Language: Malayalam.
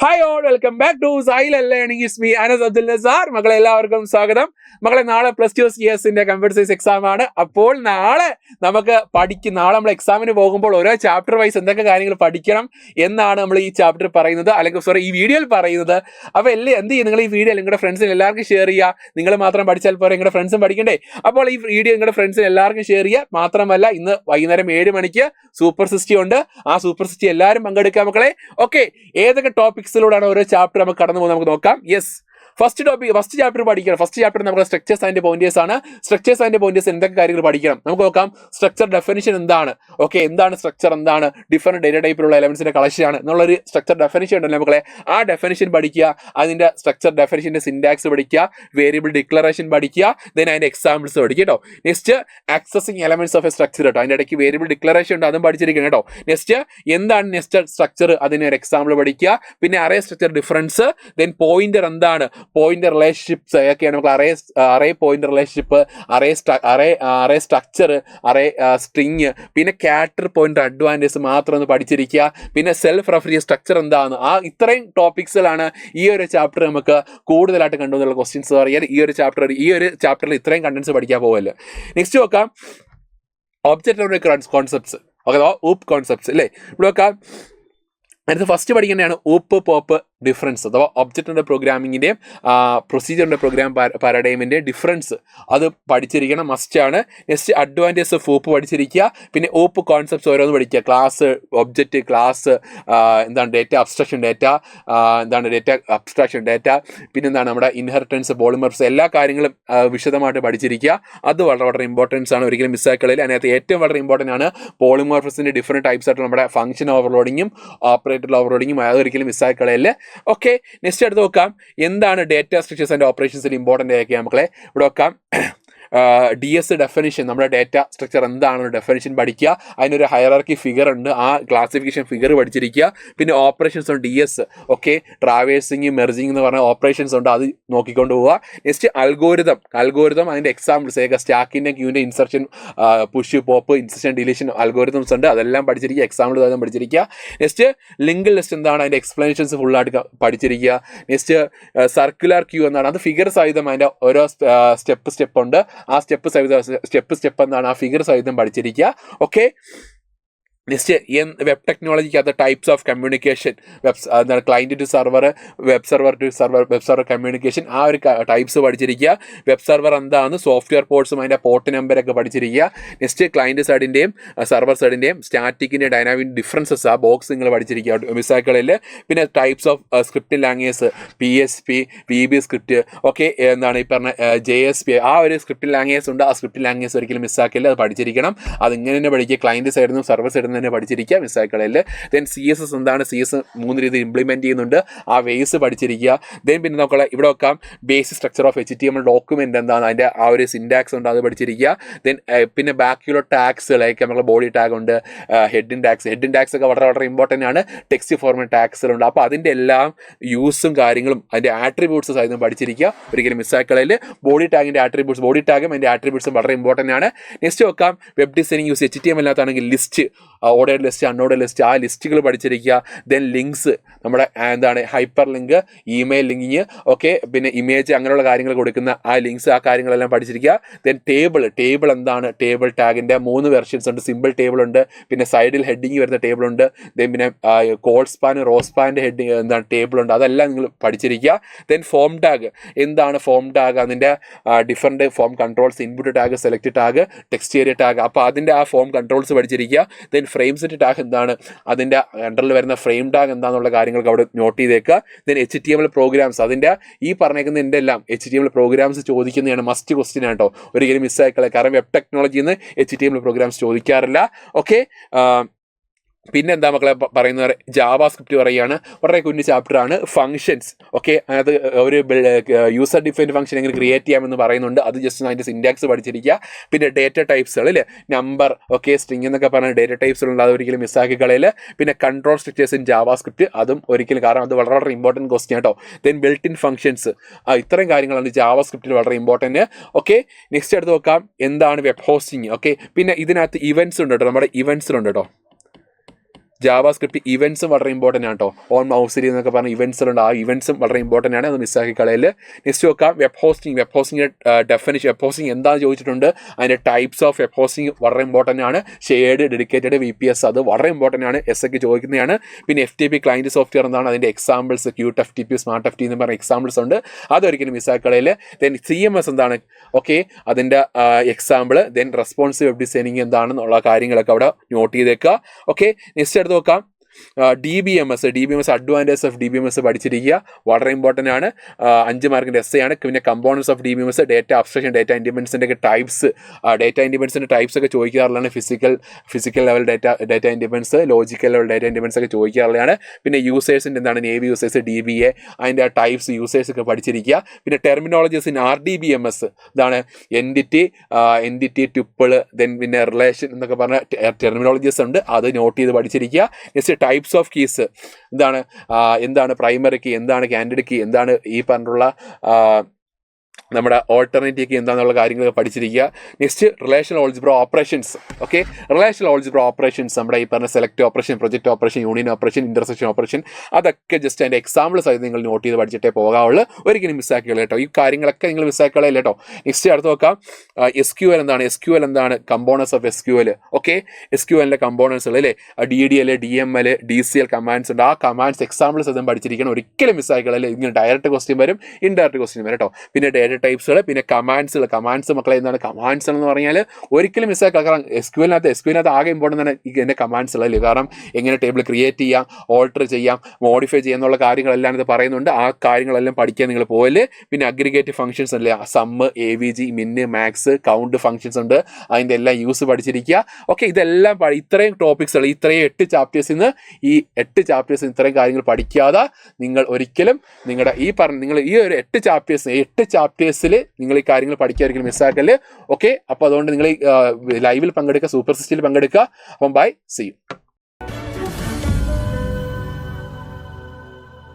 Hi all, welcome back to sail learning. It's me Anas Abdul Nazar. മക്കളെ എല്ലാവർക്കും സ്വാഗതം. മക്കളെ നാളെ +2 CS കമ്പ്യൂട്ടർ സയൻസ് എക്സാം ആണ്. അപ്പോൾ നാളെ നമുക്ക് നാളെ നമ്മൾ എക്സാമിന് പോകുമ്പോൾ ഓരോ ചാപ്റ്റർ വൈസ് എന്തൊക്കെ കാര്യങ്ങൾ പഠിക്കണം എന്നാണ് നമ്മൾ ഈ ചാപ്റ്റർ പറയുന്നത്, അല്ലെങ്കിൽ ഈ വീഡിയോയിൽ പറയുന്നത്. അപ്പോൾ എന്ത് ചെയ്യും, നിങ്ങൾ ഈ വീഡിയോ നിങ്ങളുടെ ഫ്രണ്ട്സിന് എല്ലാവർക്കും ഷെയർ ചെയ്യുക. നിങ്ങൾ മാത്രം പഠിച്ചാൽ പോരെ, നിങ്ങളുടെ ഫ്രണ്ട്സും പഠിക്കണ്ടേ? അപ്പോൾ ഈ വീഡിയോ നിങ്ങളുടെ ഫ്രണ്ട്സിന് എല്ലാവർക്കും ഷെയർ ചെയ്യുക. മാത്രമല്ല, ഇന്ന് വൈകുന്നേരം 7 മണിക്ക് സൂപ്പർ 60 ഉണ്ട്. ആ സൂപ്പർ 60 എല്ലാവരും പങ്കെടുക്കുക മക്കളെ. ഓക്കെ, ഏതൊക്കെ ടോപ്പിക്സിലൂടെയാണ് ഓരോ ചാപ്റ്റർ നമുക്ക് കടന്നു പോകുന്നത് നമുക്ക് നോക്കാം. യെസ്, ഫസ്റ്റ് ചാപ്റ്റർ പഠിക്കണം. ഫസ്റ്റ് ചാപ്റ്റർ നമുക്ക് സ്ട്രക്ചേഴ്സ് ആൻഡ് പോയിന്റേഴ്സ് ആണ്. സ്ട്രക്ചേഴ്സ് ആൻഡ് പോയിന്റേഴ്സ് എന്തൊക്കെ കാര്യങ്ങൾ പഠിക്കണം നമുക്ക് നോക്കാം. സ്ട്രക്ചർ ഡെഫിനിഷൻ എന്താണ്, ഓക്കെ, എന്താണ് സ്ട്രക്ചർ, എന്താണ് ഡിഫറെന്റ് ഡേറ്റ ടൈപ്പിലുള്ള എലമെന്റ്സിന്റെ കളക്ഷൻ ആണ് എന്നുള്ളൊരു സ്ട്രക്ചർ ഡെഫിനിഷൻ ഉണ്ടല്ലോ മക്കളെ. ആ ഡെഫിനിഷൻ പഠിക്കുക, അതിന്റെ സ്ട്രക്ചർ ഡെഫിനിഷന്റെ സിന്റാക്സ് പഠിക്കുക, വേരിയബിൾ ഡിക്ലറേഷൻ പഠിക്കുക, ദെൻ അതിന്റെ എക്സാമ്പിൾസ് പഠിക്കുക കേട്ടോ. Next accessing elements of A structure കേട്ടോ. അതിന്റെ ഇടയ്ക്ക് വേരിയബിൾ ഡിക്ലറേഷൻ ഉണ്ട്, അതും പഠിച്ചിരിക്കണം കേട്ടോ. നെക്സ്റ്റ് എന്താണ് നെസ്റ്റഡ് സ്ട്രക്ചർ, അതിന് ഒരു എക്സാമ്പിൾ പഠിക്കുക. പിന്നെ array structure difference, then pointer എന്താണ്, പോയിന്റർ റിലേഷൻഷിപ്സ് ഏതൊക്കെയാണ് നമുക്ക്, array pointer relationship, array structure, array string, പിന്നെ ക്യാരക്ടർ പോയിന്റർ അഡ്വാൻറ്റേജ് മാത്രം ഒന്ന് പഠിച്ചിരിക്കുക. പിന്നെ സെൽഫ് റെഫറൻസ് സ്ട്രക്ചർ എന്താണ്, ഇത്രയും ടോപ്പിക്സിലാണ് ഈ ഒരു ചാപ്റ്റർ നമുക്ക് കൂടുതലായിട്ട് കണ്ടുവന്നുള്ള ക്വസ്റ്റ്യൻസ് പറയാൻ. ഈ ഒരു ചാപ്റ്ററിൽ ഇത്രയും കണ്ടൻസ് പഠിക്കാൻ പോകല്ലോ. നെക്സ്റ്റ് നോക്കാം ഒബ്ജക്റ്റ് കോൺസെപ്റ്റ്സ്, ഓക്കെ, ഊപ്പ് കോൺസെപ്റ്റ്സ് അല്ലേ. ഇവിടെ നോക്കാം. അടുത്ത് ഫസ്റ്റ് പഠിക്കേണ്ടതാണ് ഊപ്പ് പോപ്പ് ഡിഫറൻസ്, അഥവാ ഒബ്ജക്റ്റിൻ്റെ പ്രോഗ്രാമിങ്ങിൻ്റെയും പ്രൊസീജിയറിൻ്റെ പ്രോഗ്രാം പാരഡൈമിൻ്റെ ഡിഫറൻസ് അത് പഠിച്ചിരിക്കണം, മസ്റ്റാണ്. നെക്സ്റ്റ് അഡ്വാൻറ്റേജ് ഓഫ് ഊപ്പ് പഠിച്ചിരിക്കുക. പിന്നെ ഊപ്പ് കോൺസെപ്റ്റ്സ് ഓരോന്ന് പഠിക്കുക. ക്ലാസ്, ഒബ്ജക്റ്റ്, ക്ലാസ്, എന്താണ് ഡേറ്റ അബ്സ്ട്രാക്ഷൻ, ഡേറ്റ, പിന്നെന്താണ് നമ്മുടെ ഇൻഹെറിറ്റൻസ്, പോളിമർഫ്സ്, എല്ലാ കാര്യങ്ങളും വിശദമായിട്ട് പഠിച്ചിരിക്കുക. അത് വളരെ ഇമ്പോർട്ടൻസ് ആണ്, ഒരിക്കലും മിസ്സാക്കളിൽ. അതിനകത്ത് ഏറ്റവും വളരെ ഇമ്പോർട്ടൻ്റ് ആണ് പോളിമോർഫസിൻ്റെ ഡിഫറെൻറ്റ് ടൈപ്സ് ആയിട്ട് നമ്മുടെ ഫംഗ്ഷൻ ഓവർലോഡിങ്ങും ഓപ്പറേറ്റർ ഓവർലോഡിങ്ങും, അതൊരിക്കലും മിസ്സാക്കളിൽ. ഓക്കെ, നെക്സ്റ്റ് അടുത്ത് നോക്കാം എന്താണ് ഡേറ്റ സ്ട്രക്ചേഴ്സ് ആൻഡ് ഓപ്പറേഷൻസിൽ ഇമ്പോർട്ടൻ്റ് ആക്കിയാൽ മക്കളെ. ഇവിടെ നോക്കാം DS ഡെഫിനിഷൻ, നമ്മുടെ ഡേറ്റ സ്ട്രക്ചർ എന്താണെന്ന് ഡെഫിനിഷൻ പഠിക്കുക. അതിനൊരു ഹയറാർക്കി ഫിഗർ ഉണ്ട്, ആ ക്ലാസിഫിക്കേഷൻ ഫിഗർ പഠിച്ചിരിക്കുക. പിന്നെ ഓപ്പറേഷൻസ് ഉണ്ട് DS, ഓക്കെ, ട്രാവേഴ്സിങ്, മെർജിങ് എന്ന് പറഞ്ഞ ഓപ്പറേഷൻസ് ഉണ്ട്, അത് നോക്കിക്കൊണ്ട് പോവുക. നെക്സ്റ്റ് അൽഗോരിതം അതിൻ്റെ എക്സാമ്പിൾസ്, സ്റ്റാക്കിൻ്റെ ക്യൂവിൻ്റെ insertion, push, pop, insertion, deletion algorithms ഉണ്ട്, അതെല്ലാം പഠിച്ചിരിക്കുക. എക്സാമ്പിൾ അതും പഠിച്ചിരിക്കുക. നെക്സ്റ്റ് ലിങ്ക് ലിസ്റ്റ് എന്താണ്, അതിൻ്റെ എക്സ്പ്ലനേഷൻസ് ഫുള്ളായിട്ട് പഠിച്ചിരിക്കുക. നെക്സ്റ്റ് സർക്കുലർ ക്യൂ എന്താണ്, അത് ഫിഗർ സഹിതം അതിൻ്റെ ഓരോ സ്റ്റെപ്പ് ഉണ്ട്, ആ സ്റ്റെപ്പ് എന്താണ്, ആ ഫിഗർ സഹിതം പഠിച്ചിരിക്കുക. ഓക്കെ, നെക്സ്റ്റ് വെബ് ടെക്നോളജിക്കകത്ത് ടൈപ്സ് ഓഫ് കമ്മ്യൂണിക്കേഷൻ, എന്താണ് client to server, web server communication, ആ ഒരു ടൈപ്സ് പഠിച്ചിരിക്കുക. വെബ് സെർവർ എന്താണ്, സോഫ്റ്റ്വെയർ പോർട്സും അതിൻ്റെ പോർട്ട് നമ്പരൊക്കെ പഠിച്ചിരിക്കുക. നെക്സ്റ്റ് ക്ലയൻറ്റ് സൈഡിൻ്റെയും സെർവർ സൈഡിൻ്റെയും സ്റ്റാറ്റിക്കിൻ്റെ ഡൈനാമിക് ഡിഫറൻസസ്, ആ ബോക്സ് നിങ്ങൾ പഠിച്ചിരിക്കുക മിസ്സാക്കളിൽ. പിന്നെ types of scripting languages, PHP, VB script, okay, എന്താണ് ഈ പറഞ്ഞ JSP, ആ ഒരു സ്ക്രിപ്റ്റിംഗ് ലാംഗ്വേജ് ഉണ്ട്. ആ സ്ക്രിപ്റ്റിംഗ് ലാംഗ്വേജ് ഒരിക്കലും മിസ്സാക്കില്ല, അത് പഠിച്ചിരിക്കണം. അത് ഇങ്ങനെ തന്നെ പഠിക്കുക. ക്ലയൻറ്റ് സൈഡിൽ നിന്നും സെർവർ സൈഡിൽ തന്നെ പഠിച്ചിരിക്കുക, മിസ്സാക്കളിൽ. ദെൻ CSS എന്താണ്, CS 3 രീതി ഇംപ്ലിമെൻറ്റ് ചെയ്യുന്നുണ്ട്, ആ വേസ് പഠിച്ചിരിക്കുക. ദെൻ പിന്നെ നോക്കാം, ഇവിടെ നോക്കാം basic structure of HTML document എന്താണ്, അതിൻ്റെ ആ ഒരു സിൻടാക്സ് ഉണ്ട്, അത് പഠിച്ചിരിക്കുക. ദെൻ പിന്നെ ബാക്കിയുള്ള ടാഗ്സ്, ലൈക്ക് നമുക്ക് ബോഡി ടാഗ് ഉണ്ട്, ഹെഡിൻ ടാഗ്സ് ഒക്കെ വളരെ ഇമ്പോർട്ടൻ്റ് ആണ്. ടെക്സ്റ്റ് ഫോർമാറ്റ് ടാഗ്സിലുണ്ട്, അപ്പോൾ അതിൻ്റെ എല്ലാം യൂസും കാര്യങ്ങളും അതിൻ്റെ ആട്രിബ്യൂട്ട്സ് ആയിരുന്നു പഠിച്ചിരിക്കുക, ഒരിക്കലും മിസ്സാക്കളിൽ. ബോഡി ടാഗും അതിൻ്റെ ആട്രിബ്യൂട്ട്സും വളരെ ഇമ്പോർട്ടൻ്റ് ആണ്. നെക്സ്റ്റ് നോക്കാം വെബ് ഡിസൈനിങ് യൂസ് HTML ആണെങ്കിൽ list, ordered list, unordered list, ആ ലിസ്റ്റുകൾ പഠിച്ചിരിക്കുക. ദെൻ ലിങ്ക്സ്, നമ്മുടെ എന്താണ് hyper link, email linking, okay, പിന്നെ ഇമേജ്, അങ്ങനെയുള്ള കാര്യങ്ങൾ കൊടുക്കുന്ന ആ ലിങ്ക്സ്, ആ കാര്യങ്ങളെല്ലാം പഠിച്ചിരിക്കുക. ദെൻ ടേബിൾ എന്താണ്, ടേബിൾ ടാഗിൻ്റെ 3 വെർഷൻസ് ഉണ്ട്, സിമ്പിൾ ടേബിൾ ഉണ്ട്, പിന്നെ സൈഡിൽ ഹെഡിങ് വരുന്ന ടേബിൾ ഉണ്ട്. ദെൻ പിന്നെ കോൾ സ്പാൻ, റോ സ്പാൻ്റെ ഹെഡിങ് എന്താണ് ടേബിൾ ഉണ്ട്, അതെല്ലാം നിങ്ങൾ പഠിച്ചിരിക്കുക. ദെൻ ഫോം ടാഗ് എന്താണ്, അതിൻ്റെ different form controls, input tag, select tag, text area tag, അപ്പോൾ അതിൻ്റെ ആ ഫോം കൺട്രോൾസ് പഠിച്ചിരിക്കുക. ദെൻ ഫ്രെയിം സെറ്റ് ടാഗ് എന്താണ്, അതിൻ്റെ അണ്ടറിൽ വരുന്ന ഫ്രെയിം ടാഗ് എന്താണെന്നുള്ള കാര്യങ്ങൾക്ക് അവിടെ നോട്ട് ചെയ്തേക്കുക. ദെൻ HTML പ്രോഗ്രാംസ്, അതിൻ്റെ ഈ പറഞ്ഞേക്കുന്നതിൻ്റെ എല്ലാം HTML പ്രോഗ്രാംസ് ചോദിക്കുന്നതാണ്, മസ്റ്റ് ക്വസ്റ്റ്യൻ ആട്ടോ, ഒരിക്കലും മിസ്സായിക്കളെ. കാരണം വെബ് ടെക്നോളജിയിൽ നിന്ന് HTML പ്രോഗ്രാംസ് ചോദിക്കാറില്ല. ഓക്കെ, പിന്നെ എന്താ മക്കളെ പറയുന്നത്, ജാവാ സ്ക്രിപ്റ്റ് പറയുകയാണ്, വളരെ കുഞ്ഞു ചാപ്റ്ററാണ്. ഫംഗ്ഷൻസ്, ഓക്കെ, അത് ഒരു യൂസർ ഡിഫൈൻഡ് ഫംഗ്ഷൻ എങ്ങനെ ക്രിയേറ്റ് ചെയ്യാമെന്ന് പറയുന്നുണ്ട്, അത് ജസ്റ്റ് അതിൻ്റെ സിൻടാക്സ് പഠിച്ചിരിക്കുക. പിന്നെ ഡേറ്റ ടൈപ്സുകൾ അല്ലേ, നമ്പർ, ഓക്കെ, സ്ട്രിങ് എന്നൊക്കെ പറഞ്ഞാൽ ഡേറ്റ ടൈപ്സുകളുണ്ട്, അത് ഒരിക്കലും മിസ്സാക്കി കളയിൽ. പിന്നെ control structures in Java script, അതും ഒരിക്കലും, കാരണം അത് വളരെ ഇമ്പോർട്ടൻറ്റ് ക്വസ്റ്റ്യൻ കേട്ടോ. ദെൻ ബിൽറ്റ് ഇൻ ഫംഗ്ഷൻസ്, ഇത്രയും കാര്യങ്ങളാണ് ജാവാ സ്ക്രിപ്റ്റിൽ വളരെ ഇമ്പോർട്ടൻറ്റ്. ഓക്കെ, നെക്സ്റ്റ് അടുത്ത് നോക്കാം എന്താണ് വെബ് ഹോസ്റ്റിംഗ്. ഓക്കെ, പിന്നെ ഇതിനകത്ത് ഇവൻറ്റ്സ് ഉണ്ട് കേട്ടോ, നമ്മുടെ ഇവൻറ്റ്സിലുണ്ട് കേട്ടോ. ജാവാസ്ക്രിപ്റ്റ് ഇവൻസും വളരെ ഇമ്പോർട്ടൻ്റ് ആണ് കേട്ടോ. ഓൺ മൗസിൽ എന്നൊക്കെ പറഞ്ഞ ഇവൻസുകളുണ്ട്, ആ ഇവൻസും വളരെ ഇമ്പോർട്ടൻ്റ് ആണ്, അത് മിസ്സാക്കി കളയൽ. നെക്സ്റ്റ് നോക്കാം web hosting definition. Web hosting എന്താണെന്ന് ചോദിച്ചിട്ടുണ്ട്. അതിൻ്റെ ടൈപ്സ് ഓഫ് വെബ് ഹോസ്റ്റിംഗ് വളരെ ഇമ്പോർട്ടൻ്റ് ആണ്. ഷെയർഡ്, ഡെഡിക്കേറ്റഡ്, VPS അത് വളരെ ഇമ്പോർട്ടൻ്റ് ആണ്, ഒക്കെ ചോദിക്കുന്നതാണ്. പിന്നെ FTP ക്ലയൻറ്റ് സോഫ്റ്റ്വെയർ എന്താണ്, അതിൻ്റെ examples Qt FTP smart FTP എന്ന് പറഞ്ഞ എക്സാമ്പിൾസ് ഉണ്ട്, അതൊരിക്കലും മിസ്സാക്കി കളയൽ. ദെൻ CMS എന്താണ്, ഓക്കെ, അതിൻ്റെ example. Then responsive web designing എന്താണെന്നുള്ള കാര്യങ്ങളൊക്കെ അവിടെ നോട്ട് ചെയ്തേക്കുക. ഓക്കെ, നെക്സ്റ്റ് എടുത്ത് നോക്കാം DBMS അഡ്വാൻറ്റേജ് ഓഫ് DBMS പഠിച്ചിരിക്കുക, വളരെ ഇമ്പോർട്ടൻ്റ് ആണ്. 5 മാർക്കിൻ്റെ essay ആണ്. പിന്നെ components of DBMS, data abstraction, data ഇൻഡിപെൻഡൻസിൻ്റെ ഒക്കെ ടൈപ്സ്, ഡേറ്റ ഇൻഡിപെൻഡൻസിൻ്റെ ടൈപ്സ് ഒക്കെ ചോദിക്കാറുള്ളതാണ്. Physical level data independence, logical level data independence ഒക്കെ ചോദിക്കാറുള്ളതാണ്. പിന്നെ യൂസേഴ്സിൻ്റെ എന്താണ്, നേവി യൂസേഴ്സ്, DBA, അതിൻ്റെ ടൈപ്സ് യൂസേഴ്സ് ഒക്കെ പഠിച്ചിരിക്കുക. പിന്നെ ടെർമിനോളജീസ് ഇൻ RDBMS, ഇതാണ് എൻറ്റിറ്റി, ട്യൂപ്പിൾ, ദെൻ പിന്നെ റിലേഷൻ എന്നൊക്കെ പറഞ്ഞ ടെർമിനോളജീസ് ഉണ്ട്, അത് നോട്ട് ചെയ്ത് പഠിച്ചിരിക്കുക. നെക്സ്റ്റ് ടൈപ്സ് ഓഫ് കീസ്, എന്താണ് പ്രൈമറി കീ, എന്താണ് കാൻഡിഡേറ്റ് കീ, എന്താണ് ഈ പറഞ്ഞിട്ടുള്ള നമ്മുടെ ഓൾട്ടർനേറ്റീവ് കീ എന്താണെന്നുള്ള കാര്യങ്ങളൊക്കെ പഠിച്ചിരിക്കുക. Next relational algebra operations. Okay, relational algebra operations നമ്മുടെ ഈ പറഞ്ഞ select operation, project operation, union operation, intersection operation, അതൊക്കെ ജസ്റ്റ് അതിൻ്റെ എക്സാമ്പിൾസ് ആയി നിങ്ങൾ നോട്ട് ചെയ്ത് പഠിച്ചിട്ടേ പോകാവുള്ളൂ. ഒരിക്കലും മിസ്സാക്കില്ല കേട്ടോ, ഈ കാര്യങ്ങളൊക്കെ നിങ്ങൾ മിസ്സാക്കില്ല കേട്ടോ. നെക്സ്റ്റ് അടുത്ത് നോക്കാം SQL എന്താണ്, കമ്പോണൻസ് ഓഫ് SQL. ഓക്കെ, SQLൻ്റെ കമ്പോണൻസുകൾ അല്ലേ, DDL, DML, DCL കമാൻഡ്സ് ഉണ്ട്, ആ കമാൻഡ്സ് എക്സാമ്പിൾസ് അതും പഠിച്ചിരിക്കണം, ഒരിക്കലും മിസ്സാക്കില്ല. ഇങ്ങനെ ഡയറക്റ്റ് ക്വസ്റ്റ്യൻ വരും, ഇൻഡയറക്റ്റ് ക്വസ്റ്റ്യൻ വരും കേട്ടോ. പിന്നെ ഡേറ്റ ടൈപ്സുകൾ, പിന്നെ കമാൻഡ്സ് മക്കളെ എന്താണ് കമാൻഡ്സ് എന്ന് പറഞ്ഞാൽ ഒരിക്കലും മിസ്സാക്കുക. കാരണം എസ്ക്യൂലിനകത്ത് ആകെ ഇമ്പോർട്ടൻ്റ് ആണ് ഇതിൻ്റെ കമാൻഡ്സുകൾ അല്ലേ, കാരണം എങ്ങനെ ടേബിൾ ക്രിയേറ്റ് ചെയ്യാം, ഓൾട്ടർ ചെയ്യാം, മോഡിഫൈ ചെയ്യാം എന്നുള്ള കാര്യങ്ങളെല്ലാം ഇത് പറയുന്നുണ്ട്, ആ കാര്യങ്ങളെല്ലാം പഠിക്കാൻ നിങ്ങൾ പോയല്ലേ. പിന്നെ അഗ്രിഗേറ്റ് ഫംഗ്ഷൻസ് അല്ലേ, sum, AVG, min, max, count functions ഉണ്ട്, അതിൻ്റെ എല്ലാം യൂസ് പഠിച്ചിരിക്കുക. ഓക്കെ, ഇതെല്ലാം ഇത്രയും ടോപ്പിക്സുകൾ, ഇത്രയും 8 ചാപ്റ്റേഴ്സിൽ നിന്ന് ഇത്രയും കാര്യങ്ങൾ പഠിക്കാതെ നിങ്ങൾ ഒരിക്കലും നിങ്ങൾ ഈ ഒരു 8 ചാപ്റ്റേഴ്സിൽ നിങ്ങൾ ഈ കാര്യങ്ങൾ പഠിക്കാതിരിക്കും, മിസ്സാക്കല്. ഓക്കെ, അപ്പോൾ അതുകൊണ്ട് നിങ്ങൾ ലൈവിൽ പങ്കെടുക്കുക, സൂപ്പർ സിക്സ്റ്റിൽ പങ്കെടുക്കുക. അപ്പം ബൈ, സീ യു.